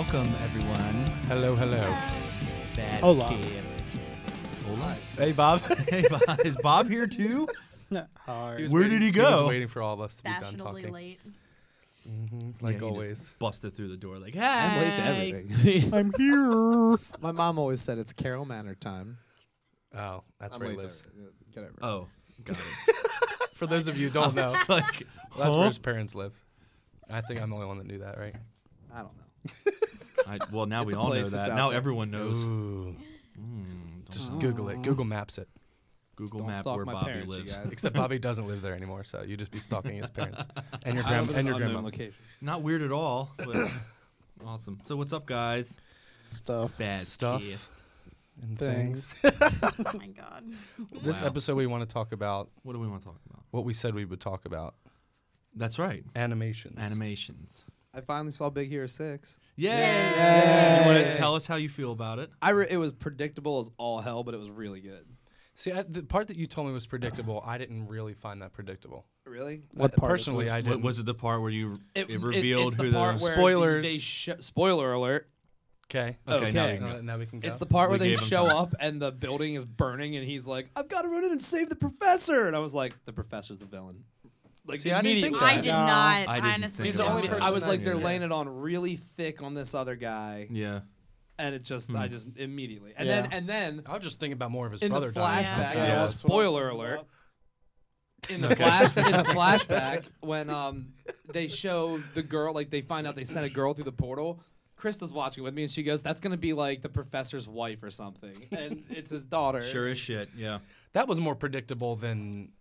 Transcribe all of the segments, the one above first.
Welcome, everyone. Hello, hello. Bad Hola. gift. Hola. Hey, Bob. Hey, Bob. Is Bob here too? Hard. Where did he He go? was waiting for all of us to be done Fashionably talking. late. Like Yeah, he always. just busted through the door like, hey. I'm late to everything. I'm here. My mom always said it's Carol Manor time. Oh, that's I'm where he late lives. to everything. Get over it. Oh, got it. For those of you who don't know, It's like, that's where his parents live. I think I'm the only one that knew that, right? I don't know. well, now It's we a all place know that's that. out Now there. everyone knows. Ooh. Just Oh. Google it. Google Maps it. Google Don't Map stalk where my Bobby parents, you lives. guys. Except Bobby doesn't live there anymore, so you just be stalking his parents and your I live in and your an unknown grandma. location. Not weird at all, but awesome. So what's up, guys? Stuff. Bad Stuff. gift. And Things. Oh my god. This Wow. episode, we want to talk about What do we want to talk about? what we said we would talk about: That's right. animations. Animations. I finally saw Big Hero 6. Yay! Yay. You want to tell us how you feel about it? It was predictable as all hell, but it was really good. See, the part that you told me was predictable, I didn't really find that predictable. Really? What part is Personally, this? I didn't. Was it the part where it It's revealed the who part the where Spoilers. They spoiler alert. Okay. Okay, now Okay. we can go. Now we can go. It's the part We where they gave him show time. up and the building is burning and he's like, "I've got to run in and save the professor." And I was like, "The professor's the villain." Like See, I didn't think immediately. I that. did No. not, I didn't honestly. think He's the only about person that. I was like, that they're knew. laying it on really thick on this other guy, Yeah. and it just, I just immediately, and Yeah. then I was just thinking about more of his in the brother dying. flashback, Yeah. Yeah, that's spoiler what I was alert. thinking In the flashback, when they show the girl, like they find out they sent a girl through the portal. Krista's watching with me, and she goes, "That's gonna be like the professor's wife or something," and it's his daughter. Sure as shit. Yeah. That was more predictable than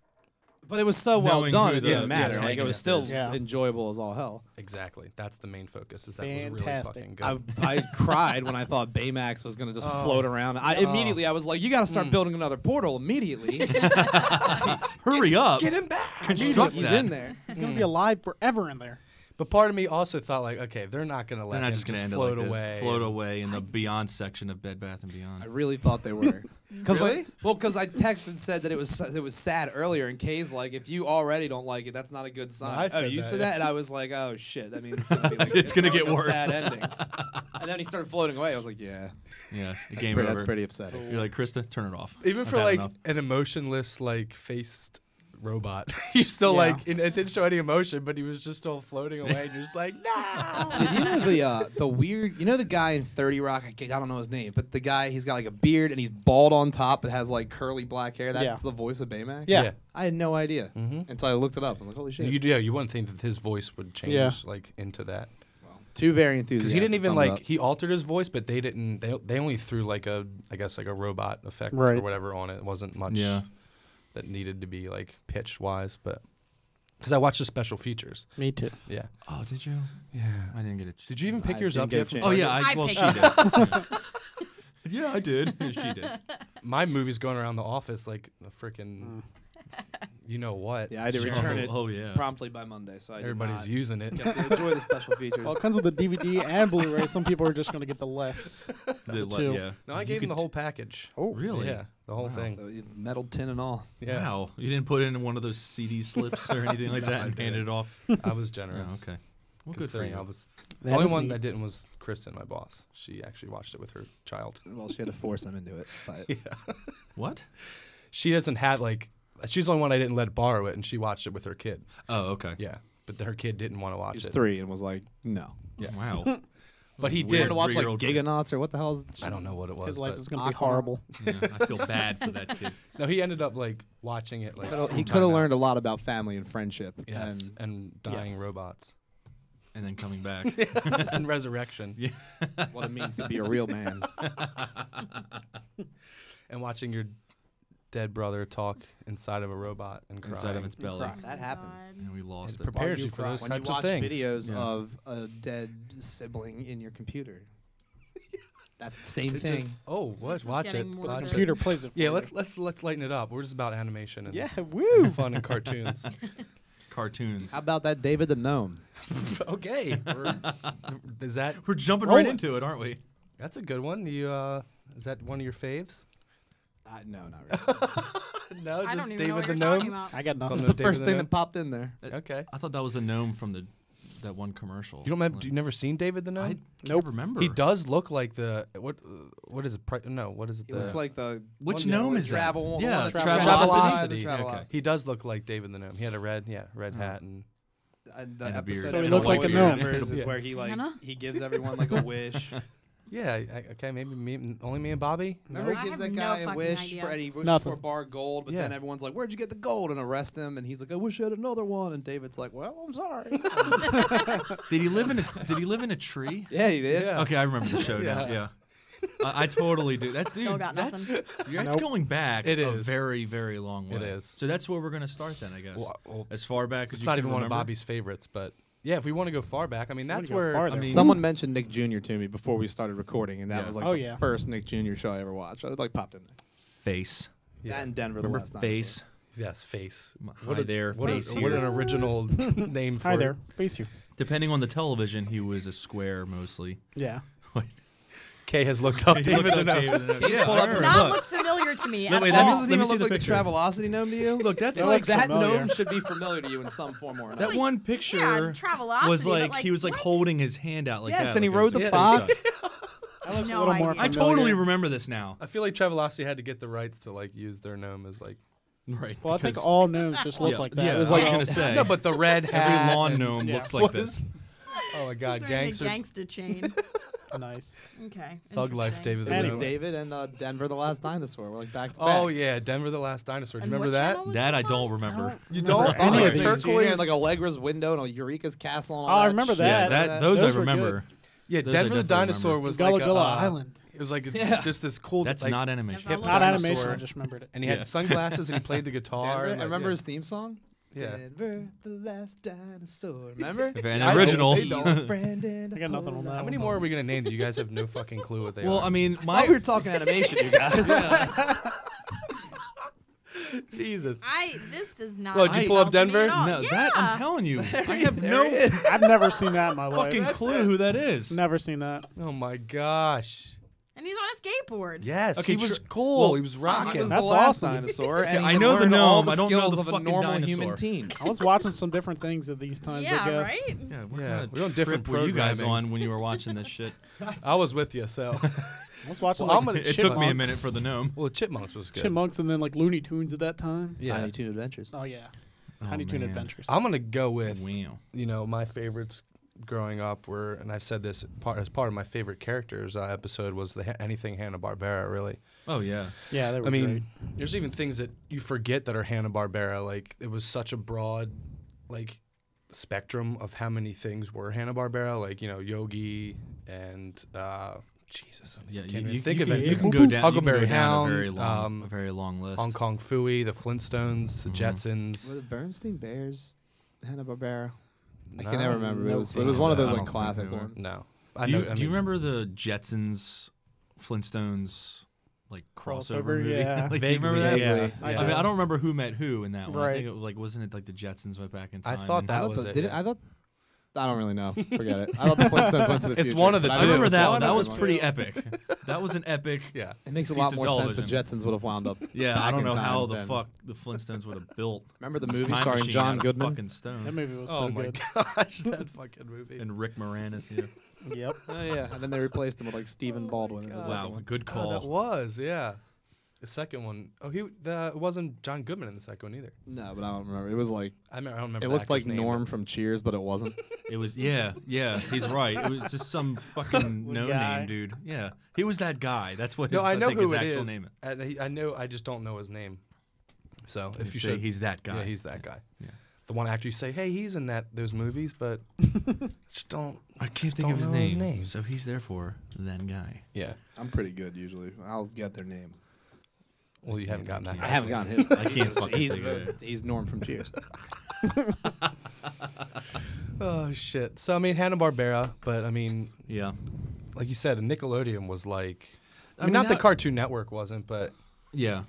But it was so well Knowing done, who it the didn't matter. Like it antagonist was still is. Yeah. enjoyable as all hell. exactly. That's the main focus. Is that was really Fantastic. fucking good. I cried when I thought Baymax was gonna just float around. Immediately I was like, "You got to start building another portal immediately." Hurry up. Get him back. Construct He's that. in there. He's gonna be alive forever in there. But part of me also thought like, okay, they're not gonna let They're not him just going to end float it like away. this. Float away in the Beyond section of Bed Bath & Beyond. I really thought they were. Really? Because I texted and said that it was sad earlier, and Kay's like, "If you already don't like it, that's not a good sign." I said you that, said yeah. that, and I was like, "Oh shit, that means it's gonna be like It's gonna like get a worse. Sad ending. And then he started floating away. I was like, "Yeah, Yeah. that's Game pretty, over. that's pretty upsetting." You're like, Krista, turn it off. Even I've for had like enough. an emotionless, like faced robot, you still Yeah. like it didn't show any emotion, but he was just still floating away, and you're just like, no. Did you know the weird? You know the guy in 30 Rock? I don't know his name, but the guy, he's got like a beard and he's bald on top, but has like curly black hair. That's Yeah. the voice of Baymax. Yeah. I had no idea until I looked it up. I was like, "Holy shit!" You wouldn't think that his voice would change Yeah. like into that. Two very Because enthusiastic. he didn't even thumbs like up. he altered his voice, but they didn't. They only threw like a robot effect or Right. whatever on it. It wasn't much Yeah. that needed to be like pitch wise, but because I watched the special features. Me too. Yeah, Oh, did you? yeah. I didn't get it. Did you even pick I yours didn't up get yet? a from chance. Oh, yeah. Target? Well, picked she it did. Yeah, I did. Yeah, she did. My movie's going around the office like a freaking, you know what? Yeah, I had to Sure. return it Oh, yeah. promptly by Monday, so I did Everybody's not using it. get to enjoy the special features. Well, it comes with the DVD and Blu-ray. Some people are just gonna get the less. The two. No, I You gave him the could whole package. Oh, Really? Yeah, the whole Wow. thing. So, metal tin and all. Yeah, Wow. You didn't put it in one of those CD slips or anything like No, that I and hand didn't. it off? I was Oh, generous. okay. Well, good for Considering you. I was That the only is one neat. that didn't was Kristen, my boss. She actually watched it with her child. Well, she had to force him into it. But Yeah, What? she doesn't have like. She's the only one I didn't let borrow it, and she watched it with her kid. Oh, okay. Yeah, but her kid didn't want to watch he's it. 3 and was like, "No." Yeah. Wow. But he Weird. did. To watch like Three-year-old kid. Giganauts or what the hell is I don't know what it was. His life but- is gonna be Aquaman. horrible. Yeah, I feel bad for that kid. No, he ended up like watching it. Like He from could time have out. learned a lot about family and friendship. Yes, and dying Yes. robots And then coming back. and resurrection. Yeah. And what it means to be a real man. And watching your dead brother talk inside of a robot and crying. Inside of its belly. cry. That happens. And we lost It it. prepares you you for cry? those When you types of watch things. videos Yeah. of a dead sibling in your computer, that's the same It just- thing. oh, what? This is Watch it. getting more Watch good. it. Computer plays it for Yeah, you. let's lighten it up. We're just about animation and Yeah, woo. fun and cartoons. Cartoons. How about that David the Gnome? Okay. Is that We're jumping Roll right it. into it, aren't we? that's a good one? You is that one of your faves? No, not really. No, I just don't even know David what the you're talking gnome. about. I got From nothing. That's the the David first the thing Gnome? that popped in there. Okay. I thought that was the gnome from the that one commercial. You don't remember? You never seen David the I Gnome? can't remember. He does look like the what is it? No, what is it? He looks like the Which one gnome with is that? travel, Yeah, one that Travelocity. Travelocity. He does look like David the Gnome. He had a red hat and The And a beard. episode So he everyone looked like a always gnome. remembers is Yeah. where he like Santa? he gives everyone like a wish. yeah. Okay, maybe only me and Bobby. Remember, I he gives have that no guy a fucking wish idea. for, and he wishes Nothing. for a bar of gold, but Yeah. then everyone's like, "Where'd you get the gold?" and arrest him, and he's like, "I wish I had another one." And David's like, "Well, I'm sorry." Did he live in a tree? Yeah, he did. Yeah. Okay, I remember the show now. Yeah. Yeah. I totally do. That's Still dude, got that's nothing. that's Nope. going back It a is. very, very long way. It is. So that's where we're gonna start then, I guess. Well, As far back as it's you not can even one of remember. Bobby's favorites, but yeah, if we want to go far back, I mean that's go where farther. I mean Someone mentioned Nick Jr. to me before we started recording, and that Yeah. was like Oh, the yeah. first Nick Jr. show I ever watched. I like popped in there. Face. yeah. That and Denver, Remember the last Face? Yes, face. Hi there, Face What an here. original name for Hi it. there. Face you. Depending on the television, he was a square mostly. Yeah. Kay has looked up David the Gnome. Yeah, pulled I up remember. Not Look, look familiar to me No, at wait, That let me all. doesn't let even see look the like the picture. Travelocity gnome to you. Look, that's That like looks that familiar. gnome should be familiar to you in some form or another. that one picture Yeah, Travelocity, was but, like he was like what? holding his hand out like that. Yes, and he like it rode was the a fox. picture. That looks No a little more idea. I familiar. totally remember this now. I feel like Travelocity had to get the rights to like use their gnome as like Right. Well, I think because- all gnomes just look yeah, like that. yeah, It was I was like gonna say. no, but the red hat. Every lawn and- gnome yeah. looks like this. Oh my God, He's wearing a gangster gangsta chain. nice. Okay. thug life, interesting. David the Anyway. Gnome. David and Denver, the last dinosaur. We're like back to back. Oh yeah, Denver the Last Dinosaur. Do you And remember what that? channel was That I this on? don't remember. You don't? don't? Any Oh, of it's these. turquoise. like Allegra's window and a Eureka's castle and Oh, all I that remember shit. Yeah, that. those I Those were remember. Yeah, Those I Denver the definitely Dinosaur remember. was Gullah like Gullah a, Island. It was like Yeah. just this cool. That's like, not animation. Never hip Not dinosaur. animation. I just remembered it. And he had Yeah. sunglasses and he played the guitar. Denver, and, I like, remember yeah. his theme song. Yeah. Denver, the last dinosaur. Remember? An I don't- original. they don't. Brandon. I got nothing on that. How many one. more are we gonna name that you guys have no fucking clue what they Well, are? I mean, I my thought we were talking animation, you guys. Jesus. This does not. Well, did you pull up spell to me Denver? at all. no, yeah. that I'm telling you, I have There no he is. I've never seen that in my life. fucking clue who that is. Never seen that. Oh my gosh. And he's on a skateboard. Yes, Okay, he was tr- cool. well, he was He rocking. was That's the last awesome. dinosaur. And Yeah, he I could know the learn all gnome, the I don't know skills the of a fucking normal dinosaur. human teen. I was watching some different things at these times. I Yeah, guess. right? Yeah, what Yeah, kind of we're on different trip were you guys programming. on when you were watching this shit? I was with you, so. I was watching Well, like I'm gonna It took me a Chipmunks. minute for the gnome. Well, Chipmunks was good. Chipmunks and then like Looney Tunes at that time. Yeah. Tiny Toon Adventures. Oh yeah, Oh, Tiny Toon man. Adventures. I'm gonna go with Wow. my favorites growing up were, and I've said this as part of my favorite characters episode was anything Hanna-Barbera. Really, Oh yeah. Yeah, they were I mean, great. there's even things that you forget that are Hanna-Barbera. Like it was such a broad, like spectrum of how many things were Hanna-Barbera. Like Yogi and Jesus, I Yeah, can't you even think you of can, it. you can go down. You can Huckleberry go down Hound, a very long list. Hong Kong Phooey, the Flintstones, the Mhm. Jetsons. Were the Bernstein Bears Hanna-Barbera? I No, can never remember. But no it was think one of so. those I like don't think classic they were. ones. No, Do you remember the Jetsons, Flintstones, like crossover Crossover, movie? yeah. Like, do you remember that? Yeah, Vaguely. yeah. I mean, I don't remember who met who in that one. I Right. think it was like, wasn't it like the Jetsons went back in I time? thought and- that I was thought it, did yeah. I thought. I don't really know. Forget it. I thought the Flintstones went to the It's future. one of the but two. I remember that One one. of That them was was pretty epic. That was an epic. Yeah. It makes a piece lot of more sense. The television. Jetsons would have wound up. Yeah, back I don't in know time how the then. fuck the Flintstones would have built. Remember the this movie time starring machine John out of Goodman? fucking stone. That movie was Oh so my good. gosh, that fucking movie. And Rick Moranis. Yeah. Yep. Oh yeah, and then they replaced him with like Stephen Baldwin. in the second Wow, one. good Oh, that call. was, yeah. The second one, it wasn't John Goodman in the second one either. No, but I don't remember. It was like I don't remember. it the looked like actor's name, Norm but- from Cheers, but it wasn't. It was yeah. He's right. It was just some fucking no guy. name dude. Yeah, he was that guy. That's what. No, his, I know think who his it actual is. name is. And I know, I just don't know his name. So if you say should, he's that guy. yeah, he's that guy. Yeah. The one actor you say, hey, he's in those movies, but just don't. I can't think don't of his know his name. name. So he's therefore that guy. Yeah. I'm pretty good usually. I'll get their names. Well, you haven't gotten that. I haven't gotten his. I can't fucking he's think of it. he's Norm from Cheers. Oh shit. So I mean Hanna-Barbera, but I mean, Yeah. like you said, Nickelodeon was like. I I mean, mean, not the that- Cartoon Network wasn't, but Yeah.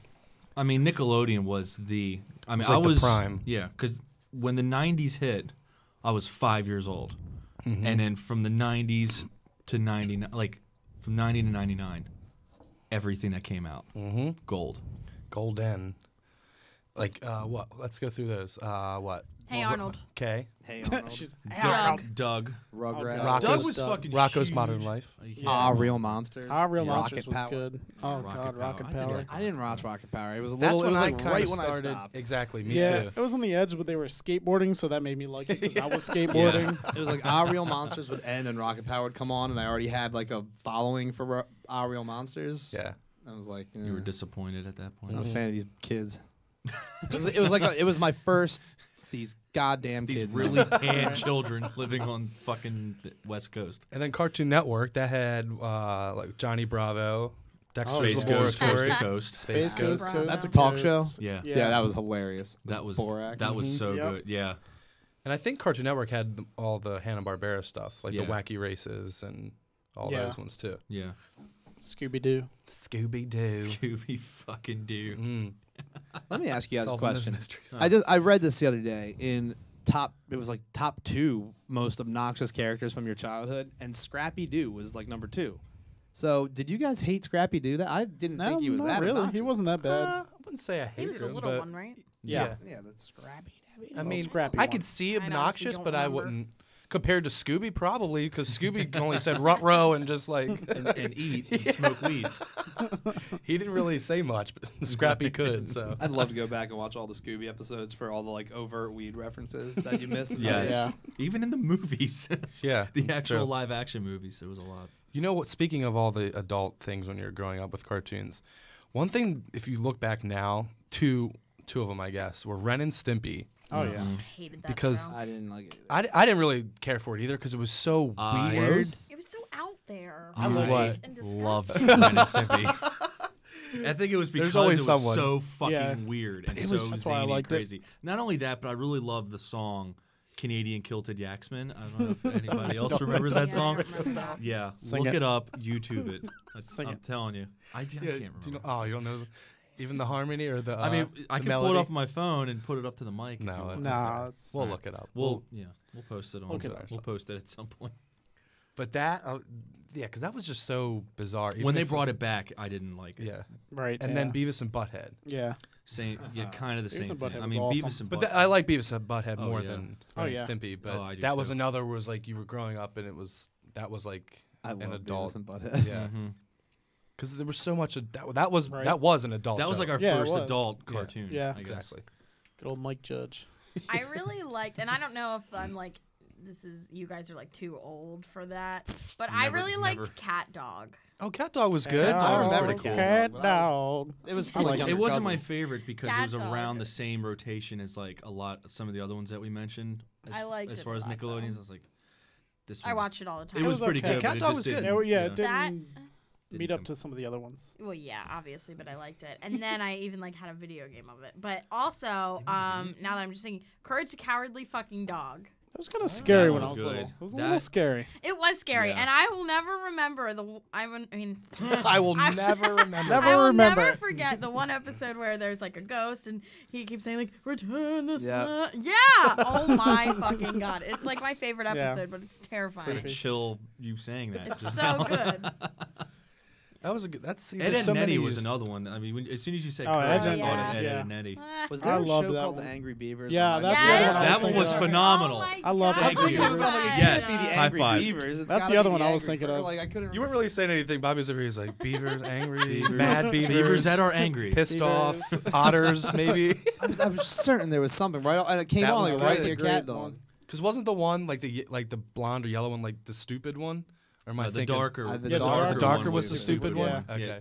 I mean, Nickelodeon was the. I mean, was like I the was prime. Yeah, because when the '90s hit, I was 5 years old, Mm-hmm. and then from the '90s to '99, like from '90 to '99, everything that came out, gold. Golden. Like what? Let's go through those. What? Hey Arnold. Okay. Hey Arnold. She's Doug. Rugrats. Rocko's Doug was Doug. fucking Rocko's huge. Modern Life. Real Monsters. Real Yeah. Monsters was Rocket Power. good. Oh Rocket God, Rocket Power. I Power. think I didn't watch Rocket Power. It was a That's little. It when was I like kinda right when I started. stopped. Exactly. Me Yeah, too. it was on the edge, but they were skateboarding, so that made me like it because I was skateboarding. It was like Our Real Monsters would end and Rocket Power would come on, and I already had like a following for Our Real Monsters. Yeah. I was like, You were disappointed at that point. I'm not a fan of these kids. it was like it was my first. These goddamn These kids. really tan children living on fucking the West Coast. And then Cartoon Network that had like Johnny Bravo, Dexter's Space Coast, Coast Laboratory. to Coast. Space Ghost. Bravo. That's a talk show? Yeah. Yeah, that was hilarious. That was Borak. that was so Yep. good. Yeah. And I think Cartoon Network had all the Hanna-Barbera stuff, like Yeah. the Wacky Races and all Yeah. those ones too. Yeah. Scooby Doo. Scooby-Doo. Scooby fucking Doo. Mm. Let me ask you guys a Solving those question. mysteries. I read this the other day in it was like top 2 most obnoxious characters from your childhood, and Scrappy Doo was like number 2. So did you guys hate Scrappy Doo? That I didn't No, think he was not that really. obnoxious. He wasn't that bad. I wouldn't say I He hate was the him, little but one, right? Yeah. Yeah, that's Scrappy. I mean, Scrappy I one. could see I honestly obnoxious, don't but I remember. wouldn't. Compared to Scooby, probably, because Scooby only said rut row and just like And eat and smoke weed. he didn't really say much, but Scrappy could. So I'd love to go back and watch all the Scooby episodes for all the like overt weed references that you missed. as a Yes. kid. Yeah. Even in the movies. yeah, the that's actual true. live action movies, there was a lot. You know what? Speaking of all the adult things when you're growing up with cartoons, one thing if you look back now, two of them I guess were Ren and Stimpy. Oh yeah. Hated that Because show. I didn't like it. I didn't really care for it either because it was so I- weird. Gross. It was so out there. I what? And loved disgusting. Ren and Stimpy. I think it was because There's always it was someone. so fucking Yeah. weird and it so was- That's why I zany and liked it. crazy. Not only that, but I really loved the song Canadian Kilted Yaxman. I don't know if anybody else remembers that Yeah, I song. remember that. Yeah, Sing look it. it up, YouTube it. Sing I'm it. telling you. I can't Yeah, remember. do you know, oh, you don't know even the harmony or the. I mean, I the can melody? pull it up on my phone and put it up to the mic. if No, you want. it's Nah, okay. it's We'll look it up. We'll post it on. Look it up. We'll post it at some point. But that, yeah, because that was just so bizarre. When they brought it back, I didn't like it. yeah, right. and then Beavis and Butthead. yeah. Same, yeah, kind of the Beavis same and thing. Butthead I was mean, awesome. Beavis and But Butt. I like Beavis and Butthead Oh, more yeah. than Oh, Ren yeah. and Stimpy. But Oh, I do that was too. another was like you were growing up and that was like I love an adult. Beavis and Butthead. Yeah, Mhm. because there was so much that was Right. that was an adult. That was show. like our Yeah, it first was. adult Yeah. cartoon. Yeah. I guess. exactly. Good old Mike Judge. I really liked, and I don't know if I'm like, you guys are like too old for that, but I Never- really liked never. Cat Dog. Oh, Cat Dog was good. Dog I was remember pretty cool. Cat But I Dog. It was I for like like younger It wasn't my cousins. favorite because it Cat was Dog. around the same rotation as like some of the other ones that we mentioned. I liked as it far a as lot, though. Nickelodeon's. I was like, this. I one's- watch it all the time. It was was pretty okay. good. Cat but it Dog just was good. didn't, Yeah, it yeah. didn't Didn't meet up come- to some of the other ones. Well, yeah, obviously, but I liked it. And then I even like had a video game of it. But also, now that I'm just thinking, Courage the Cowardly Fucking Dog. It was kind of scary That when I was was little. good. It was a That- little scary. It was scary, Yeah. and I will never remember I mean, I will I- never remember. Never I will remember never it. forget the one episode where there's like a ghost and he keeps saying like "Return the Yeah. sun." Yeah. Oh my fucking god! It's like my favorite Yeah. episode, but it's terrifying. creepy. chill you saying that. It's just so now. good. That was a good. That's Ed there's and so Nettie many was another one. I mean, as soon as you said Oh, Courage, Ed I and thought Nettie, of Ed yeah. and Nettie. Was I there a loved show that called one. The Angry Beavers? Yeah, on that's my- the other Yes. one I was That one was thinking of. phenomenal. Oh my I loved God. Angry You were Beavers. like, it Yes. can't be the High Angry five. Beavers. It's That's gotta the other be one I was Angry thinking of. Like I couldn't. You weren't really saying anything. Bobby was over here. He's like beavers, angry, mad beavers, Beavers that are angry. pissed Beavers. off, otters, maybe. I was certain there was something right, and it came That on was like good. right That's to a your great cat dog. one. Because wasn't the one like the blonde or yellow one like the stupid one? Or am I The thinking darker, the the darker darker one was the was stupid one? Yeah. Okay. Yeah.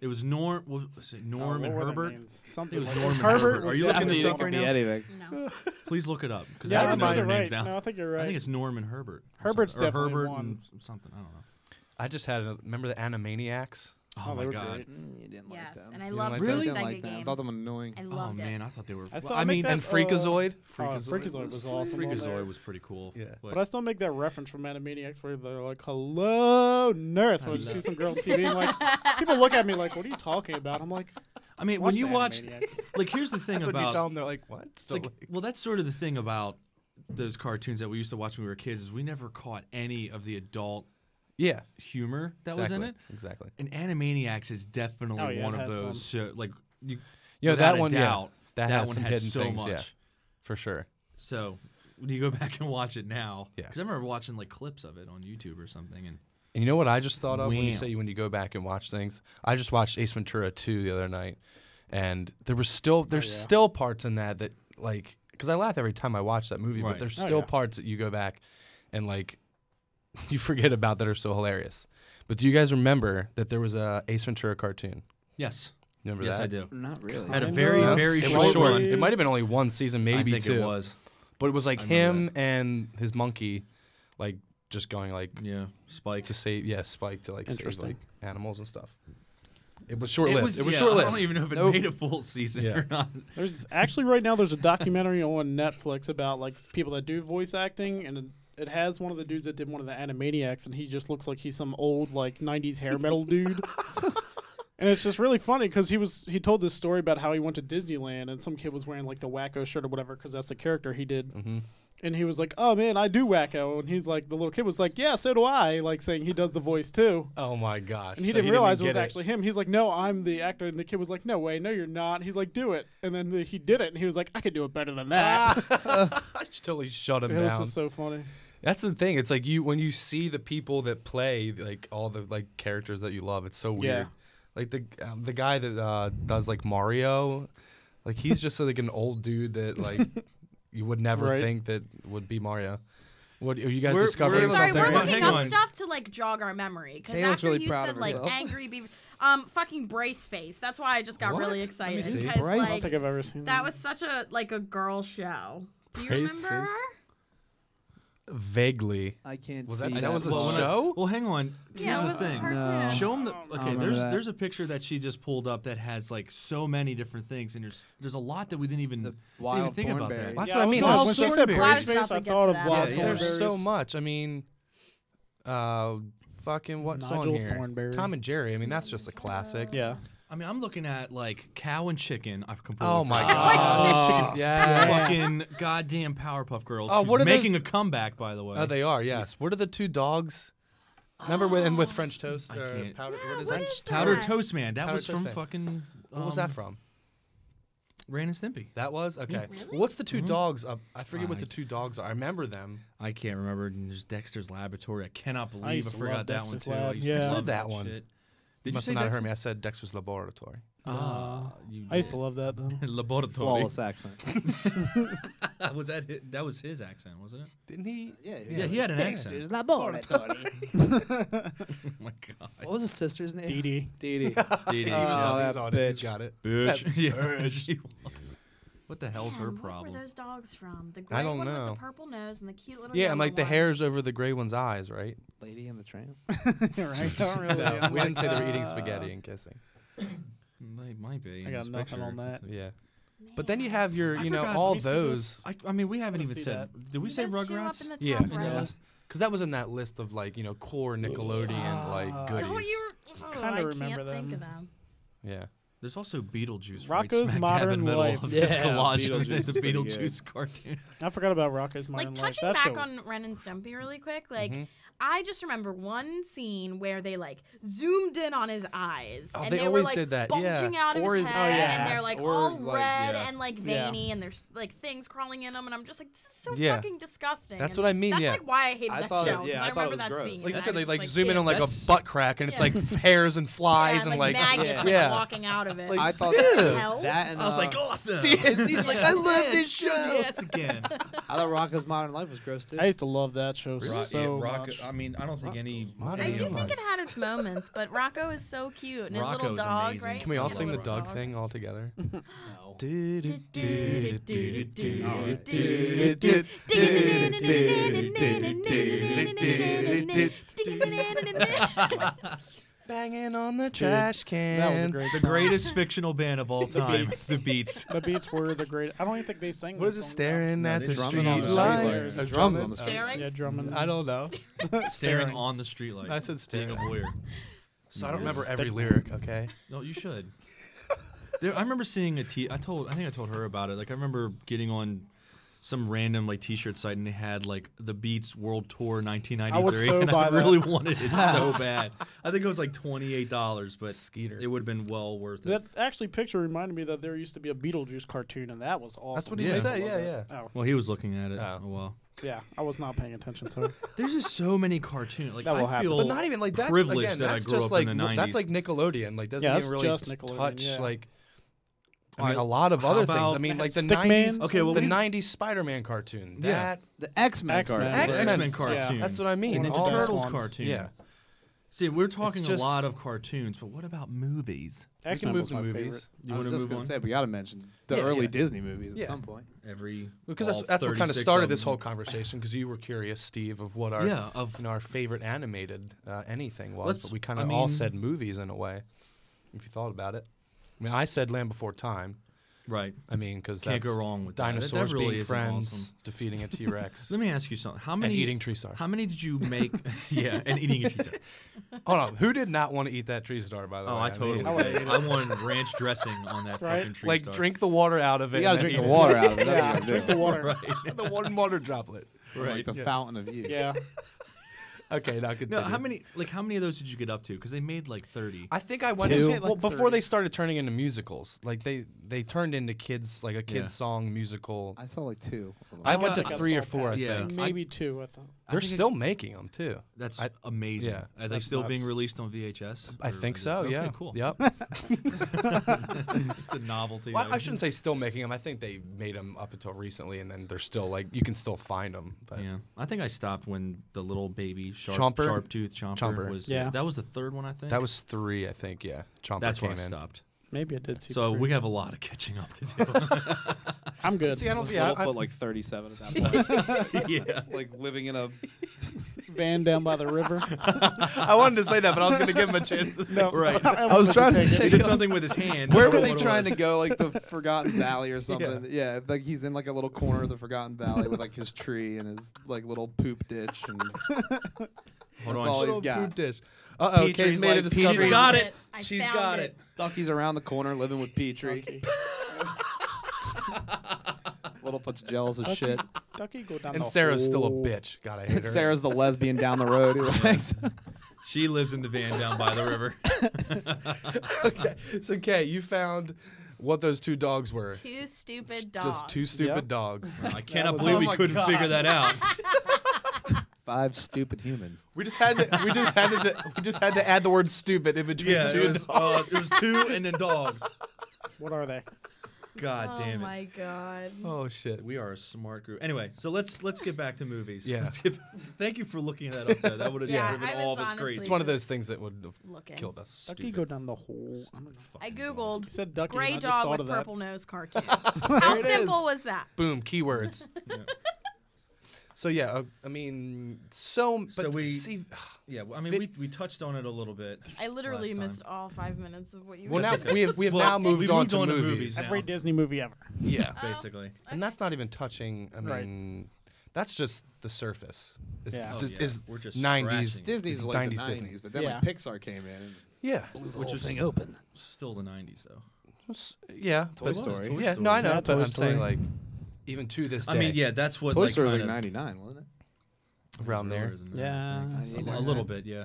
It was Norm. Was it Norm Oh, and what were their Herbert? names? Something. It was like Norm that. and Herbert. Herbert. was Are you looking definitely this up the right one. now? anything. No. Please look it up because Yeah, I I don't know think their you're names right. now. No, I think you're I right. think it's Norm and Herbert. or Herbert's something. Or definitely Herbert one. and something. I don't know. I just had remember the Animaniacs? Oh, they my were god. great. You didn't Yes, like them. and I didn't loved like the them? I didn't Sega like them. I game. thought them annoying. I Oh loved it. man, I thought they were. I still I make mean, that, And Freakazoid? Freakazoid was awesome. on there. Freakazoid was pretty cool. Yeah. But I still make that reference from Animaniacs where they're like, "Hello, nurse." When you see some girl on TV, and like people look at me like, "What are you talking about?" I'm like, I mean, when "Watch you the watch, Animaniacs." like, here's the thing That's what you about tell them. They're like, what? Still like, well, that's sort of the thing about those cartoons that we used to watch when we were kids is we never caught any of the adult yeah. humor that was in it. Exactly. And Animaniacs is definitely Oh, yeah, one it of had those some. like you. You know, without that a one, doubt, that that has one some had hidden so things, much. yeah. For sure. So when you go back and watch it now, Yeah. because I remember watching like clips of it on YouTube or something, and And you know what I just thought of when you Wow. say when you go back and watch things? I just watched Ace Ventura 2 the other night, and there's still parts in that like, because I laugh every time I watch that movie, Right. but there's Oh, still yeah. parts that you go back and like you forget about that are so hilarious. But do you guys remember that there was a Ace Ventura cartoon? yes, Remember yes, that? I do. Not really. Had a Kind very, of. very It short was short. one. It might have been only one season, maybe I think two. it was. But it was like I remember him and his monkey, like just going like Yeah, Spike. to save, Spike to like save Interesting. like animals and stuff. It was short lived. It was yeah, short I lived. don't even know if it Nope. made a full season Yeah. or not. There's actually right now there's a documentary on Netflix about like people that do voice acting, and it has one of the dudes that did one of the Animaniacs, and he just looks like he's some old like '90s hair metal dude. And it's just really funny because he told this story about how he went to Disneyland and some kid was wearing like the Wacko shirt or whatever because that's the character he did. Mm-hmm. And he was like, "Oh man, I do Wacko," and he's like, the little kid was like, "Yeah, so do I," like saying he does the voice too. Oh my gosh! And he So didn't realize it even was get actually him. He's like, "No, I'm the actor." And the kid was like, "No way, no, you're not." He's like, "Do it." And then he did it, and he was like, "I could do it better than that." I just totally shut him It was down. just so funny. That's the thing. It's like when you see the people that play like all the like characters that you love. It's so weird. Yeah. Like the guy that does like Mario, like he's just like an old dude that like you would never Right. think that would be Mario. What are you guys We're- discovering we're- Sorry, something? we're Well, looking hang up on. stuff to like jog our memory. Because Kayla's after really you proud said of like herself. angry beaver, fucking brace face. That's why I just got What? really Let me excited. see. Because Brace? I don't like think I've ever seen that was such a like a girl show. Do you Brace remember face? her? Vaguely. I can't Was see. that I was a well, when I- show? Well, hang on. Yeah, it Here's was the a thing. cartoon. No. Show them the. I Okay, remember that. there's a picture that she just pulled up that has like so many different things, and there's a lot that we didn't even. The wild think about Thornberry. that. That's Yeah, what I mean. was- There's when so she said many. Well, I brace was face, about I to get thought to of that. Wild Yeah, yeah. There's so Thornberries. much. I mean, fucking what's on Nigel here? Thornberry. Tom and Jerry. I mean, that's just a classic. Yeah. I mean, I'm looking at like Cow and Chicken. I've completely. Oh my forgot. gosh. Yeah. Fucking goddamn Powerpuff Girls. Oh, who's what are making those- a comeback, by the way. Oh, they are. Yes. What are the two dogs? Remember with French toast? I can't. Powder, what is what that? is Powder that? Toast Man. That Powder was Toast from Man. fucking. What was that from? Ren and Stimpy. That was okay. Really? Well, what's the 2 Mhm. dogs? I forget what I- the 2 dogs are. I remember them. I can't remember. And there's Dexter's Laboratory. I cannot believe I, used to forgot love that one Dexter's too. Lab. I used Yeah. to I love said that one. Shit. You Did must you have say not heard Dexter? me. I said Dexter's Laboratory. You I used to love that though. Laboratory. Flawless accent. was that his, that was his accent, wasn't it? Didn't he? Yeah, he had an accent. Laboratory. Oh my god. What was his sister's name? Dee Dee. Dee Dee. Dee Dee. Oh, He's that on it. He's bitch. got it. Bitch. Yeah, she was. What the hell's her Man, problem? What were those dogs from? The gray don't one with know. the purple nose and the cute little Yeah, yellow and like the one. hairs over the gray one's eyes, right? Lady and the Tramp. Right? Don't really. No, I'm we didn't like, say they were eating spaghetti and kissing. Might be. I in got this nothing picture. on that. Yeah. But then you have your, I you know, forgot. all Let me see those. I mean, we haven't Wanna even see said. that. Did we say those two up Rugrats? in the Yeah. top In that right? list? Because that was in that list of like, you know, core Nickelodeon like goodies. Don't you? Kinda I remember can't think them. of them. Yeah. There's also Beetlejuice. Rocco's right smack dab Modern in the middle Life. of this Yeah, collage. Beetlejuice It's is a pretty good. Beetlejuice cartoon. I forgot about Rocco's Modern Like Life. touching That back show. on Ren and Stimpy really quick, like Mhm. I just remember one scene where they like zoomed in on his eyes, Oh, and they were always like did that, yeah. bulging out of Or his his head, ass, and they're like or all his, red like, yeah. and like Yeah. veiny, and there's like things crawling in them, and I'm just like, this is so Yeah. fucking disgusting. That's And what I mean, That's yeah. like why I hated I that thought show. it- 'cause yeah, I I thought it remember was that gross. scene. Like you and said, I they was like just zoom in on like That's- a butt crack and it's Yeah. like hairs and flies yeah, and like like maggots like, yeah. walking out of it. I thought Hell? that and I was like, awesome. Steve's like, I love this show. Yes, again. I thought Rocco's Modern Life was gross too. I used to love that show Rock, so Rock, much. I mean, I don't think any. Modern I Life. do Yeah. think it had its moments, but Rocco is so cute and his little Rocco's dog, amazing. right? Can we all His sing the little Doug dog. thing all together? No. Banging on the trash can. That was a great The song. greatest fictional band of all time. Beats. The Beats. The Beats were the great. I don't even think they sang. What that is it? song, Staring No, at they the drumming street on the street lights. lights. Oh, Drums on drumming? the street. though. Staring? Yeah, drumming. I don't know. Staring on the streetlight. I said Being a staring. voyeur. So I don't Yes. remember every lyric. Okay. No, you should. I remember seeing I think I told her about it. Like I remember getting on some random like T-shirt site, and they had like the Beats World Tour 1993, I would so and buy I that. really wanted it so bad. I think it was like $28, but Skeeter. it would have been well worth it. That actually picture reminded me that there used to be a Beetlejuice cartoon, and that was awesome. That's what he Yeah. said. I love Yeah, that. yeah. Oh, Well, he was looking at it. Oh. Oh well. yeah. I was not paying attention. So There's just so many cartoons. Like That will I happen. feel But not even like that's privileged again, that that's I grew just up like in the 90s. that's like Nickelodeon. Like doesn't Yeah, even that's really just Nickelodeon, touch yeah. like. I All mean, right, a lot of how other things. about I mean, like the Stickman? 90s. Okay, well, the we- 90s Spider-Man cartoon. Yeah. That The X-Men X-Men. cartoon. X-Men. X-Men Yeah. cartoon. that's what I mean. One of Ninja the All best Turtles ones. cartoon. Yeah. See, we're talking a just- lot of cartoons, but what about movies? X-Men move was to my movies. favorite. You I was want to just move gonna on? say we gotta mention the Yeah, early yeah. Disney movies at Yeah. some point. Every Because all that's what kind of 36 started of this them. whole conversation. Because you were curious, Steve, of what our Yeah, of our favorite animated anything was. Let's- But we kind I of all mean- said movies in a way. If you thought about it, I mean, I said Land Before Time. right. I mean, because Can't go wrong with that. dinosaurs That really being is friends, awesome. defeating a T-Rex, Let me ask you something. How and many eating tree stars. How many did you make? Yeah, and eating a tree star. Hold on, who did not want to eat that tree star? By the way, Oh, I mean, totally I did. would've I wanted ranch dressing on that Right? fucking tree like star. drink the water out of it. You gotta and then drink the eat it. water out of it. That's Yeah, what you drink gotta the water. right. the one water droplet. do. Right. Like the Yeah. fountain of youth. Yeah. Okay, now continue. No, how many of those did you get up to? Because they made like 30. I think I went Two. well, Like before 30. they started turning into musicals. Like they turned into kids, like a kids Yeah. song musical. I saw like 2. I don't went to think I 3 or saw 4. I Yeah. think Maybe two. I thought. they're think still making them too. That's I- amazing. yeah. Are they That's still nuts. being released on VHS? I Or think is it- so. Okay, Yeah. cool. Yep. It's a novelty. Well, I item. shouldn't say still making them. I think they made them up until recently, and then they're still like you can still find them. But Yeah, I think I stopped when the little baby Chomper? sharp tooth chomper was. Yeah. That was the third one, I think. that was 3, I think. Yeah, Chomper That's came when I in. stopped. Maybe I did see. So three. we have a lot of catching up to do. I'm good. See, I don't. Was Yeah, Littlefoot like 37 at that point? yeah. Like living in a. Van down by the river. I wanted to say that, but I was going to give him a chance to say. No, Right. I was trying to- He did something with his hand. Where I don't were know they what it trying was. to go? Like the Forgotten Valley or something? Yeah. Like he's in like a little corner of the Forgotten Valley with like his tree and his like little poop ditch, and Hold that's on. all Little he's got. poop dish. Uh-oh, Petrie's Kay's made a like- discovery. She's got it. I She's found got it. it. Ducky's around the corner living with Petrie. Ducky. Littlefoot's jealous as shit. Ducky, go down And the Sarah's still a hole. bitch. God, I hate her. Sarah's the lesbian down the road who likes. She lives in the van down by the river. Okay, so Kay, you found what those 2 dogs were. Two stupid dogs. Just 2 stupid Yep. dogs. I cannot was- believe Oh we my couldn't God. figure that out. 5 stupid humans. We just had to add the word stupid in between Yeah, 2 it was 2 and then dogs. What are they? God Oh damn it. my god. Oh shit. We are a smart group. Anyway, so let's get back to movies. Yeah. Thank you for looking that up there. That would have Yeah, driven I all was of us honestly- crazy. It's one of those things that would have Looking. killed us. Ducky, go down the hole. I'm gonna I Fucking googled You said Ducky. gray and I just dog thought with of that. purple nose cartoon. How it simple is. was that? Boom. Keywords. Yeah. So yeah, I mean, so So but we- see, Yeah, well, I mean, we touched on it a little bit. I literally last time. missed all 5 minutes of what you well now That's okay. we have Well, now moved we've on moved to on to movies. movies. Every now. Disney movie ever. Yeah, Basically. and that's not even touching. I Right. mean, that's just the surface. It's, Yeah. Oh, yeah. is We're just 90s. scratching. Disney's was like the 90s 90s, Disney. but then Yeah. like Pixar came in. And yeah, Which is open. still the 90s, though. yeah, Toy but- Story. Yeah, no, I know, Yeah, but Toy I'm saying Story. like even to this day. I mean, yeah, that's what Toy like Story was like kinda- 99, wasn't it? around there. earlier than that, Yeah, I think. something a like little that. bit, yeah.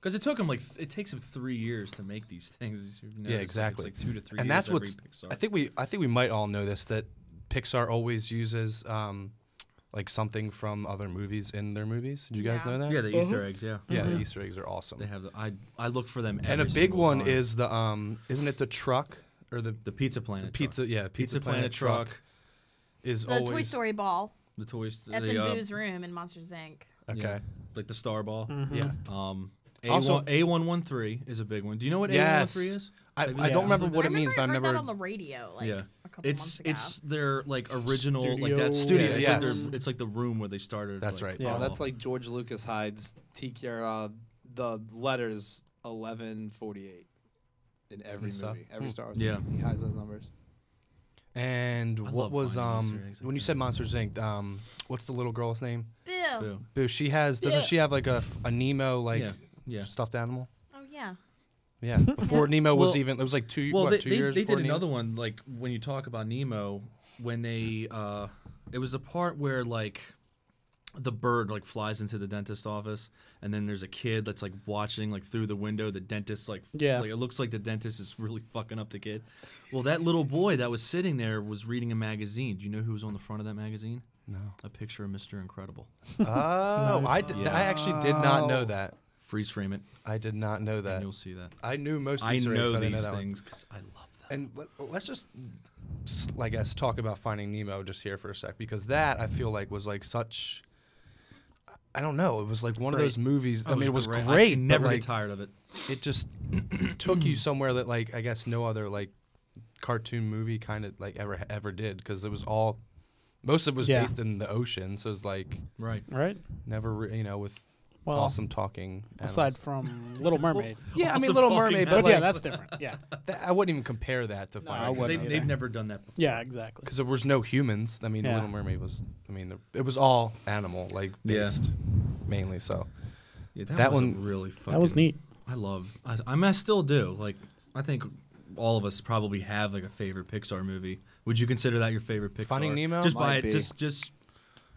Because it took them like it takes them 3 years to make these things. You've noticed, like, exactly. It's like 2 to 3 And years that's every what's. Pixar. I think we might all know this that Pixar always uses like something from other movies in their movies. Did you guys Yeah. know that? Yeah, the Easter eggs. Yeah, Yeah, the Mhm. Easter eggs are awesome. they have. I look for them. And a every big single one time. is the isn't it the truck or the the Pizza Planet. pizza? Yeah, Pizza Planet truck. is The always Toy Story ball. The toys. That's the, in Boo's room in Monsters Inc. Okay, yeah, like the Star Ball. Mhm. yeah. Also, Also- A113 is a big one. Do you know what Yes. A113 is? I Maybe don't Yeah. remember what I it means, but I I heard that remember. on the radio like Yeah. a couple months ago. It's their like original like that Studio. studio. Yes. It's like the room where they started. That's like, right. Yeah. Oh, that's like George Lucas hides the letters 1148 in every And stuff. movie, every Star Wars Yeah. movie. He hides those numbers. And I what love was finding Easter eggs like when you that. said Monsters Inc. What's the little girl's name? Bill. Boo. Boo. She has doesn't Yeah. she have like a Nemo like Yeah. stuffed animal? Oh yeah. Yeah. Before Nemo was Well- even it was like 2 Well, what, they, 2 they, years they before did Nemo? another one like when you talk about Nemo when they It was the part where like the bird like flies into the dentist office, and then there's a kid that's like watching like through the window. The dentist like it looks like the dentist is really fucking up the kid. Well, that little boy that was sitting there was reading a magazine. Do you know who was on the front of that magazine? No. A picture of Mr. Incredible. Oh, Nice. I actually did not know that. Freeze frame it. I did not know that. And you'll see that. I knew most of I these know but I didn't these that one. things because I love them. And let's just, I guess, talk about Finding Nemo just here for a sec, because that I feel like was like such. I don't know. It was like one of those movies. I mean, it was great. I can never but, get like, tired of it. It just took you somewhere that like I guess no other like cartoon movie kind of like ever did, because it was all most of it was based in the ocean, so it's like Right. never with Well, awesome talking aside animals. from Little Mermaid. Yeah, I mean awesome Little talking Mermaid, But but like, yeah, that's different. Yeah. I wouldn't even compare that to No, I Finding Because wouldn't Nemo. they've never done that before. Yeah, exactly. Because there was no humans. I mean, Yeah. Little Mermaid was. I mean, it was all animal like based mainly. So Yeah, that was one- really fucking. That was neat. I still do. Like, I think all of us probably have like a favorite Pixar movie. Would you consider that your favorite Pixar? Finding Nemo? Just by Might it. be. Just.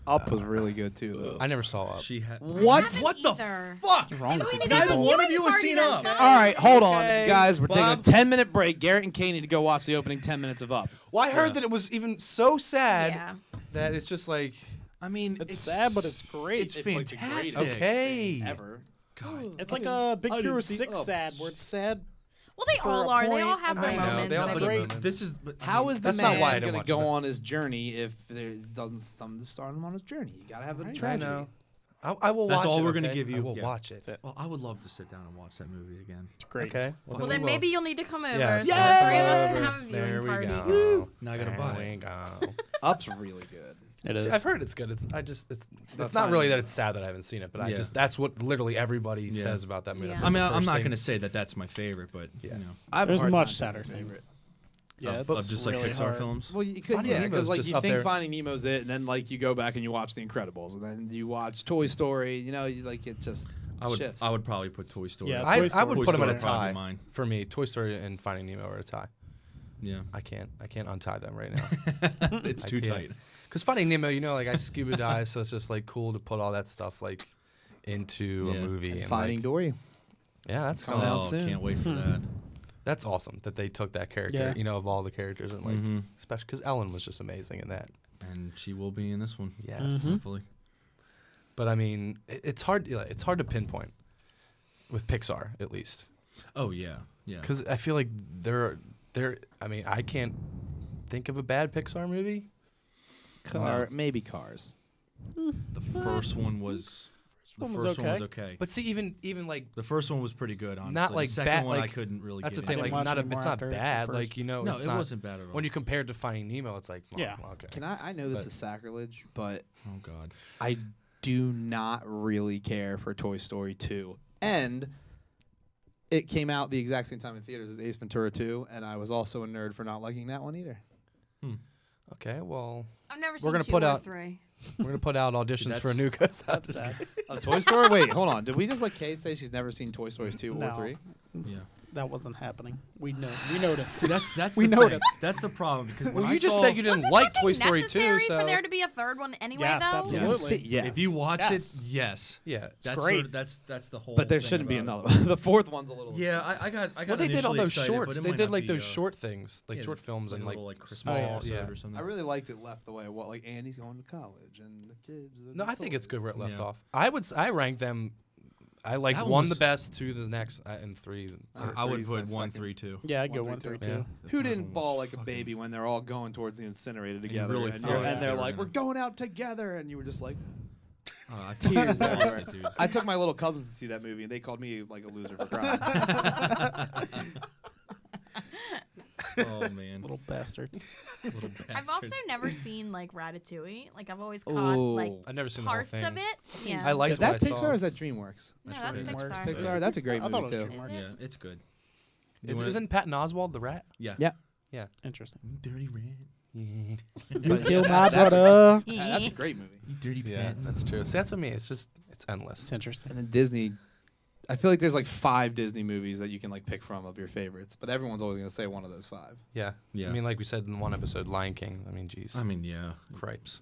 Up was really good too, though. I never saw Up. She had. What? What the Either. fuck? What's wrong with We you need people? Neither one of you has party seen that Up. good. All right, hold on, Okay. guys. We're taking a Bob? 10-minute break. Garrett and Kay need to go watch the opening 10 minutes of Up. Well, I heard Yeah. that it was even so sad Yeah. that it's just like I mean, It's sad, but it's great. It's It's like the greatest fantastic. okay. Ever. God. It's like a Big I Hero didn't see 6 Up. sad, where it's sad. Well, they For all a are. They point, all have and their then- I know, moments. they all that have we- their great. moments. This is. But, I How mean, is the that's not why I man didn't gonna watch go it. on his journey if there doesn't some start him on his journey? You gotta have a Right. I tragedy. know. I will That's watch all it. we're gonna okay? give you. I will Yeah. watch it. Well, I would love to sit down and watch that movie again. It's great. Okay. Well, then maybe you'll need to come over. Yeah, so so the three of us over. can have a There viewing we party. go. Now I gotta There buy we it. go. Up's really good. It is. See, I've heard it's good. It's But not really fine. that it's sad that I haven't seen it, but I Yeah. just that's what literally everybody Yeah. says about that movie. Yeah. That's I like mean, the I'm first not thing. gonna say that that's my favorite, but Yeah. you know, I have a There's hard much time sadder picking things. favorite. Yeah, of it's just really like Pixar hard. films. Well, you could, Finding yeah, Nemo's because like just you up think there. Finding Nemo's it, and then like you go back and you watch The Incredibles, and then you watch Toy Story. You know, you, like it just shifts. I would probably put Toy Story. Yeah, up. I Toy would Story. put them Toy in a Story probably tie. mine. For me, Toy Story and Finding Nemo are a tie. Yeah, I can't untie them right now. it's I too can't. tight. Because Finding Nemo, like I scuba dive, so it's just like cool to put all that stuff like into a Yeah. movie. And And Finding like, Dory. yeah, that's Coming cool. out Oh, soon. can't wait for that. That's awesome that they took that character, Yeah. of all the characters, and like Mhm. especially because Ellen was just amazing in that. And she will be in this one. Yes, Mhm. Hopefully. but I mean, it's hard. It's hard to pinpoint with Pixar at least, Oh yeah, yeah. because I feel like they're. I mean, I can't think of a bad Pixar movie. Maybe Cars. The first one was. The one was first one was okay. okay. But see, even like The first one was pretty good, honestly. Not like the second bad- one I like, couldn't really. that's the get thing. I Like didn't watch not it it's more not after the bad. first. Like no, it's it not, wasn't bad at all. when you compare it to Finding Nemo. It's like Yeah. well, okay. Can I know this But- is sacrilege, but Oh God. I do not really care for Toy Story 2. And it came out the exact same time in theaters as Ace Ventura 2, and I was also a nerd for not liking that one either. Okay, well, I've never We're seen gonna 2 put or out- 3. we're gonna put out auditions for a that's- new ghost. That's sad. Toy Story? Wait, hold on. Did we just let Kay say she's never seen Toy Stories 2 or No. 3? Yeah. That wasn't happening. We noticed. See, that's We the noticed. Thing. That's the problem because when Well, I you just saw- said you didn't like Toy Story 2, necessary so for there to be a third one anyway, Yes, though? absolutely. Yes. If you watch Yes. it, yes. yeah. That's great. Sort of, that's the whole. But there thing shouldn't be about another one. The fourth one's a little. it. Yeah, I got. Well, they did all initially those excited, but shorts. it They might did not like be, those short things, like yeah, short films, and a like little, Christmas Oh, yeah. episode Yeah. or something. I really liked it left the way it was. Like Andy's going to college and the kids. And no, the I think it's good toys. where it left Yeah. off. I rank them. I like That one one the was- best, two the next, and three. I would Three's my put 1, second. 3, 2. Yeah, I'd go 1, 1, 3, 3, 2. Yeah. The Who third didn't one bawl was like a fucking- baby when they're all going towards the incinerator you together? really And, thought you're- that and they're they were like, gonna- "We're going out together," and you were just like, Oh, I Tears lost everywhere. it, dude. I took my little cousins to see that movie, and they called me like a loser for crying. Oh man, Little bastards. little I've bastard. also never seen like Ratatouille. Like I've always caught like I've never seen the whole parts thing. of it. Yeah. I liked Is that what I Pixar saw. or is that DreamWorks? no, That's that's what it is. Pixar. Pixar, that's a great I thought movie it was too. DreamWorks. Yeah, it's good. You wanna- Isn't Patton Oswalt the rat? Yeah. Yeah. Interesting. Dirty rat. You But killed yeah, my that's a- brother. That's a great movie. You dirty Yeah, rat. that's true. See, that's what I mean. It's just it's endless. It's interesting. And then Disney, I feel like there's like 5 Disney movies that you can like pick from of your favorites, but everyone's always gonna say one of those 5. Yeah. Yeah. I mean, like we said in one episode, Lion King. I mean, geez. I mean, yeah. cripes.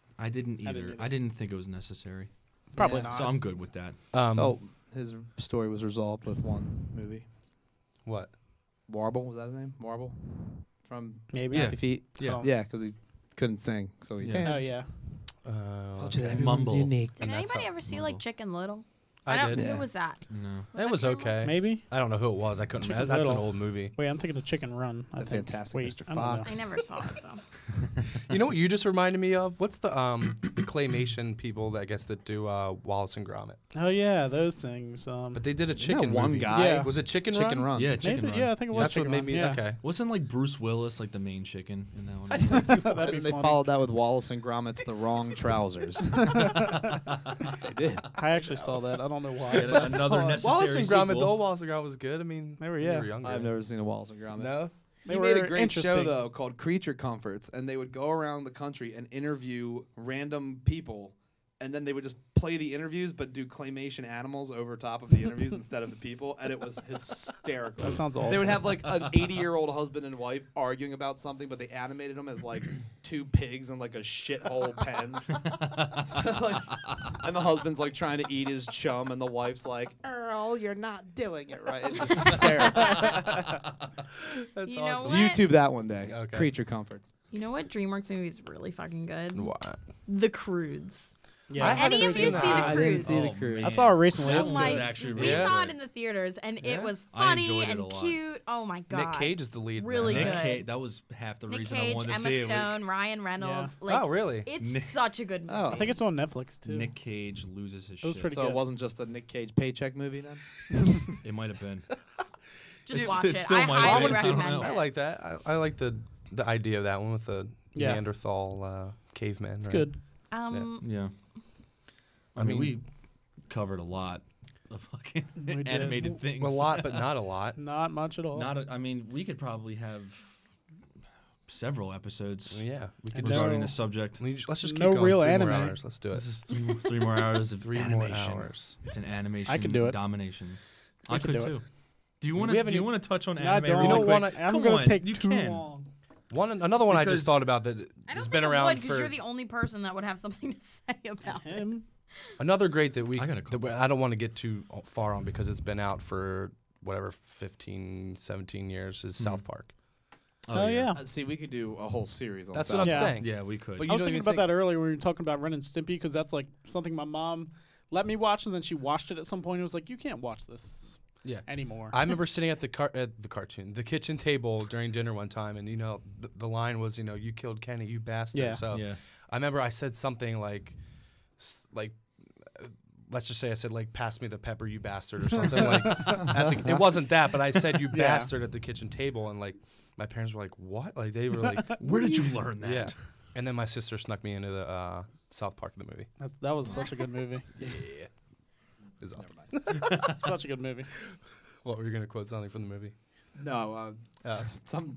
I didn't either. didn't either. I didn't think it was necessary. Probably Yeah. not. So I'm good with that. His story was resolved with one movie. What? Warble, was that his name? Warble? From Maybe. Yeah. Happy Feet? Yeah. Oh. Yeah, because he couldn't sing, so he Yeah. Oh danced. yeah. Told you that everyone's everyone's Mumble. unique. Did anybody ever see like Chicken Little? I don't. did. Yeah. Who was that? No. Was It that was Dreamworks? okay. Maybe. I don't know who it was. I couldn't. Chicken That's an Little. old movie. Wait, I'm thinking of Chicken Run. I The think. Fantastic Wait, Mr. I don't know. Fox. I never saw it though. You know what you just reminded me of? What's the the claymation people that I guess that do Wallace and Gromit? Oh yeah, those things. But they did a Isn't chicken that one movie. guy? Yeah. Was it Chicken Chicken Run? Run. Yeah, Chicken Maybe, Run. yeah, I think it was That's what Chicken made Run. me. Yeah. Okay. Wasn't like Bruce Willis like the main chicken in that one? That'd be And they funny. followed that with Wallace and Gromit's The Wrong Trousers. They did. I actually saw that. I don't know why. Yeah, but I another saw it. necessary Wallace and Gromit. The sequel. old Wallace and Gromit was good. I mean, They were, we yeah. were younger. I've never seen a Wallace and Gromit. No. They He made a were great show interesting. though called Creature Comforts, and they would go around the country and interview random people, and then they would just play the interviews but do claymation animals over top of the interviews instead of the people, and it was hysterical. That sounds awesome. They would have like an 80-year-old husband and wife arguing about something, but they animated them as like two pigs in like a shithole pen. So, like, and the husband's like trying to eat his chum, and the wife's like, "Earl, you're not doing it right." It's hysterical. That's You know awesome. what? YouTube that one day. Okay. Creature Comforts. You know what DreamWorks movie is really fucking good? What? The Croods. Yeah. I Any haven't of you seen see that. The I didn't Croods? see The Oh, Croods. I saw it recently. That It was was good. actually we really saw good. it in the theaters, and Yeah? it was I funny enjoyed it and a lot. cute. Oh my god! Nick Cage is the lead. Really man. Nick good. Cage, that was half the Nick reason I Cage, wanted to Emma see it. Stone, Ryan Reynolds. Like, Oh, really? It's Nick- such a good movie. Oh. I think it's on Netflix too. Nick Cage loses his It was shit. pretty So good. it wasn't just a Nick Cage paycheck movie then? It might have been. Just It's- watch it it. still I might highly be. I don't recommend know. it. I like that. I like the idea of that one with the Yeah. Neanderthal caveman. It's right? good. Yeah. I mean, we covered a lot of fucking We did. animated things. A lot, but not a lot. Not much at all. I mean, we could probably have several episodes Yeah, we could And just, regarding no- this subject. let's just keep no going. real 3 anime. more hours. Let's do it. This is three more hours of 3 more animation. hours. It's an animation. I could do it. Domination. I I could could do it. too. Do you want We to? haven't Do you even- want to touch on I anime? don't. You know really what? quick? I'm Come gonna on, take you too can. long. Another one I Because- just thought about that I don't has think been it around would because for you're the only person that would have something to say about it. Him. another great that we. I got a that couple. I don't want to get too far on because it's been out for whatever 15, 17 years. Is South Park. Oh yeah. See, we could do a whole series on That's South what I'm Yeah. saying. Yeah, we could. But I was don't thinking even about think- that earlier when we were talking about Ren and Stimpy because that's like something my mom let me watch and then she watched it at some point and was like, "You can't watch this Yeah. anymore." I remember sitting at the kitchen table during dinner one time, and the line was, you killed Kenny, you bastard. Yeah. So Yeah. I remember I said something like, let's just say I said like, pass me the pepper, you bastard, or something like. It wasn't that, but I said you Yeah. bastard at the kitchen table, and like my parents were like, what? Like they were like, Where did you learn that? yeah. And then my sister snuck me into the South Park the movie. That was such a good movie. Yeah. It was awesome. Such a good movie. What were you gonna quote something from the movie? No, I'm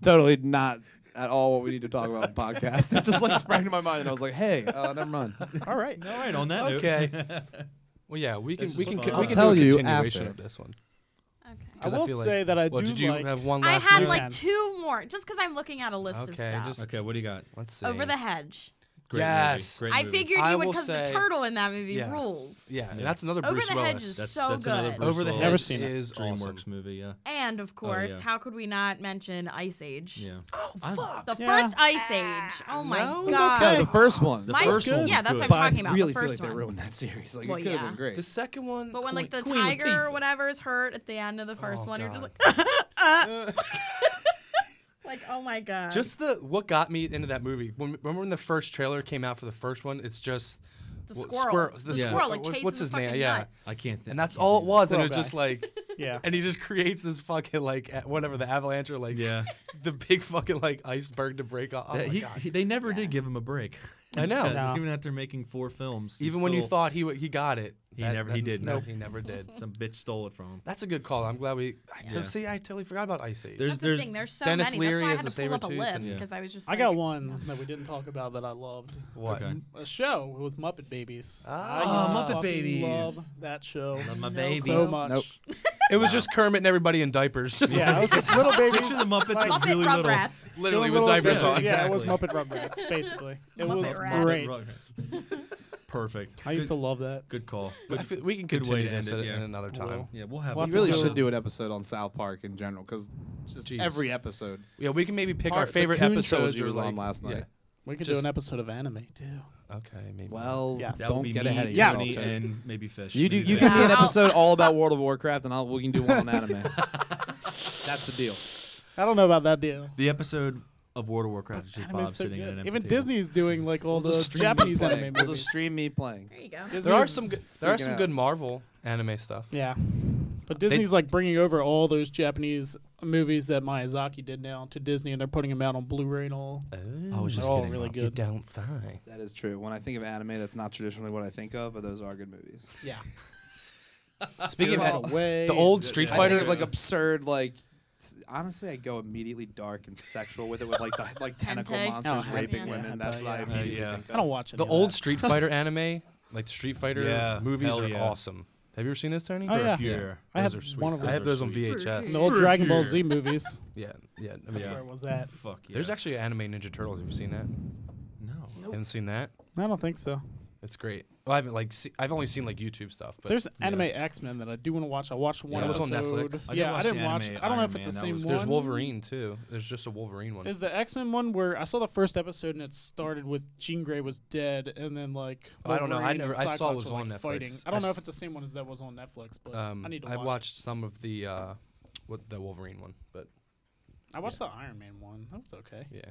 totally not at all what we need to talk about on the podcast. It just like sprang to my mind, and I was like, "Hey, never mind." All right. All right. On that Okay. note. Well, yeah, we can This we is can fun. we I'll can tell do a you continuation after. of this one. Okay. I 'Cause will feel like- say that I Well, do did you like. have one I last had note? like 2 more, just because I'm looking at a list of Okay, stuff. just- Okay. What do you got? Let's see. Over the Hedge. Great Yes. Movie. Great I movie. figured I you would will because the say- turtle in that movie yeah. rules. Yeah, Yeah. that's another Over Bruce the Willis. Hedge is That's so another good. Bruce Over the Willis. Hedge Never seen it. is DreamWorks awesome. movie. Yeah. And of course, yeah. how could we not mention Ice Age? Yeah. Oh fuck! The Yeah. first Ice Age. Oh my No, it was god. okay. The first one. The My- first one was yeah, that's good. what I'm But talking about. I really the feel first like they one. ruined that series. Like Well, it could have yeah. been great. The second one. But when like the Queen tiger Latifah. or whatever is hurt at the end of the first Oh, one, you're just God. like, like oh my god. Just what got me into that movie. Remember when the first trailer came out for the first one? It's just the Wh- squirrel. the Yeah. squirrel like chasing what's the his name? fucking Yeah, nut. I can't think. and that's all it was, and it was Squirrel just guy. like, Yeah. and he just creates this fucking like whatever the avalanche or like Yeah. the big fucking like iceberg to break off. Oh That my God. they never did give him a break. I know. Because No. even after making 4 films, he Even when you still- thought he got it, He didn't. Nope, he never did. some bitch stole it from him. That's a good call. I'm glad we. Yeah. See, I totally forgot about Ice Age. There's- That's the thing. There's so Dennis many. Leary That's why I as had the to pull up a Sabretooth and- list Yeah. because I was just. I like, got one that we didn't talk about that I loved. What? Okay. A show. It was Muppet Babies. Ah. I used to Muppet fucking Babies. Love that show. Love my so baby. much. Nope. It was just Kermit and everybody in diapers. Just Yeah, it was just little babies. Picture the Muppets like, with Muppet really little. Rugrats. literally doing with little diapers adventures. on. Yeah, it was Exactly. Muppet Rugrats, basically. It Muppet was Rats. great. Perfect. I used to love that. Good call. We can good way continue to end this it, in another time. Well. Yeah, we'll have. We'll We have really to go- should do an episode on South Park in general, because just Jeez. every episode. Yeah, we can maybe pick our The favorite Coon episodes. trilogy Or was like, on last night. We could Just- do an episode of anime too. Okay, maybe. Well, Yes. That would don't be get me, ahead of Yes. yourself. Tony, Tony. and maybe Fish. You do. Maybe You Fish. give me an Yeah. episode all about World of Warcraft, and we can do one on anime. That's the deal. I don't know about that deal. The episode of World of Warcraft is just Anime's Bob so sitting at an good. empty Even table. Disney's doing like all We'll the just stream Japanese me anime playing. movies. We'll just stream me playing. There you go. Disney's- There are some Freaking good out. Marvel anime stuff. Yeah, but Disney's like bringing over all those Japanese movies that Miyazaki did now to Disney, and they're putting them out on Blu-ray and all. I was just They're all kidding. really Bob. You good. don't say. That is true. When I think of anime, that's not traditionally what I think of, but those are good movies. Yeah. Speaking Right of away. the old Street I Fighter, think of like absurd, like honestly, I go immediately dark and sexual with it, with like the tentacle Hentai. monsters Oh, raping yeah. women. Yeah, That's what I yeah. immediately Yeah. think of. I don't watch it. the old Street Fighter anime, like the Street Fighter Yeah, movies hell are yeah. awesome. Have you ever seen those, Tony? Oh, yeah. Yeah. I Those have are sweet. one of I have those those on VHS. The old Dragon Ball Z movies. Yeah. That's Yeah. where it was at. Fuck yeah. There's actually an anime Ninja Turtles. Have you seen that? no. Haven't seen that? I don't think so. It's great. Well, I haven't I've only seen like YouTube stuff. But There's Anime X-Men that I do want to watch. I watched one Yeah, it was on episode. Netflix. I did Yeah, I watch didn't the watch. anime I don't know Iron if it's the Man. That same was- one. there's Wolverine too. There's just a Wolverine one. Is the X-Men one where I saw the first episode and it started with Jean Grey was dead, and then like I don't know. I Wolverine never- and I saw it Cyclops was were, on like, Netflix. fighting. I I don't know s- if it's the same one as that was on Netflix, but I need to watch. I've watched some of the the Wolverine one, but I watched the Iron Man one. That was okay. yeah.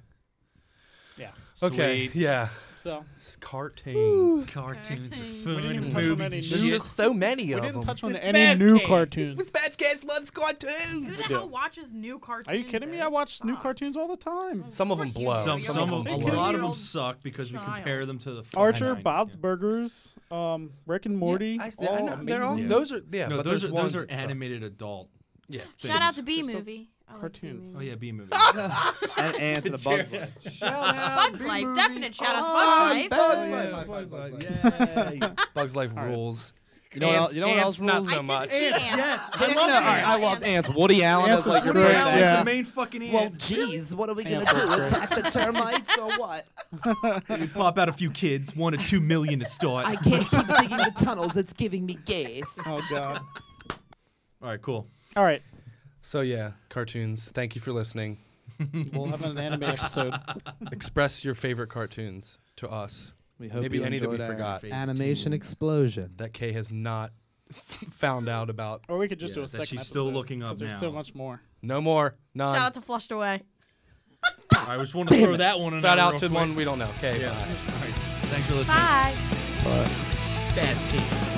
Yeah. Okay. Sweet. Yeah. So It's cartoons. Cartoons are Cartoons. fun. We didn't even and touch on movies any and new- There's shit. just so many we of didn't them. touch on It's any new SpaZcast. cartoons. SpaZcast loves Who cartoons. the do. hell watches new cartoons? Are you kidding me? I watch new cartoons all the time. Some of them course you blow. do. Some, You're some like of a a big lot of them 30-year-old suck because we child. compare them to the Archer, fucking- Bob's yeah. Burgers, Rick and Morty. I all know. They're all, amazing. those are No, but those there's are ones those are that suck. animated adult. Yeah. Shout out things. to B Just movie. I like cartoons. Oh B-Movie. yeah, B movie. And Ants and a Bug's Life. Bugs Life, definite shout out to Oh, Bugs Life. Bugs Life rules. You know what else? You know what else Not rules? so I much. didn't see Ants. Yes, I I didn't love know Ants. I love Ants. Woody Allen Ants as like was your great. great Allen's Yeah. the main fucking ant. Well, geez, what are we Ants was great. Attack the termites or what? You pop out a few kids, 1 to 2 million to start. can't keep digging the tunnels. It's giving me gas. Oh god. All right, cool. All right, So yeah, cartoons. Thank you for listening. we'll have an anime episode. Express your favorite cartoons to us. We hope Maybe you any that we enjoyed our forgot. Animation explosion. That Kay has not found out about. Or we could just Yeah, do a that second she's episode. still looking up 'cause there's now. so much more. No more. None. Shout out to Flushed Away. I just want to throw that one in Shout there out real to quick. one we don't know. Okay. Yeah. Bye. All right. Thanks for listening. Bye. Bye. Bad team.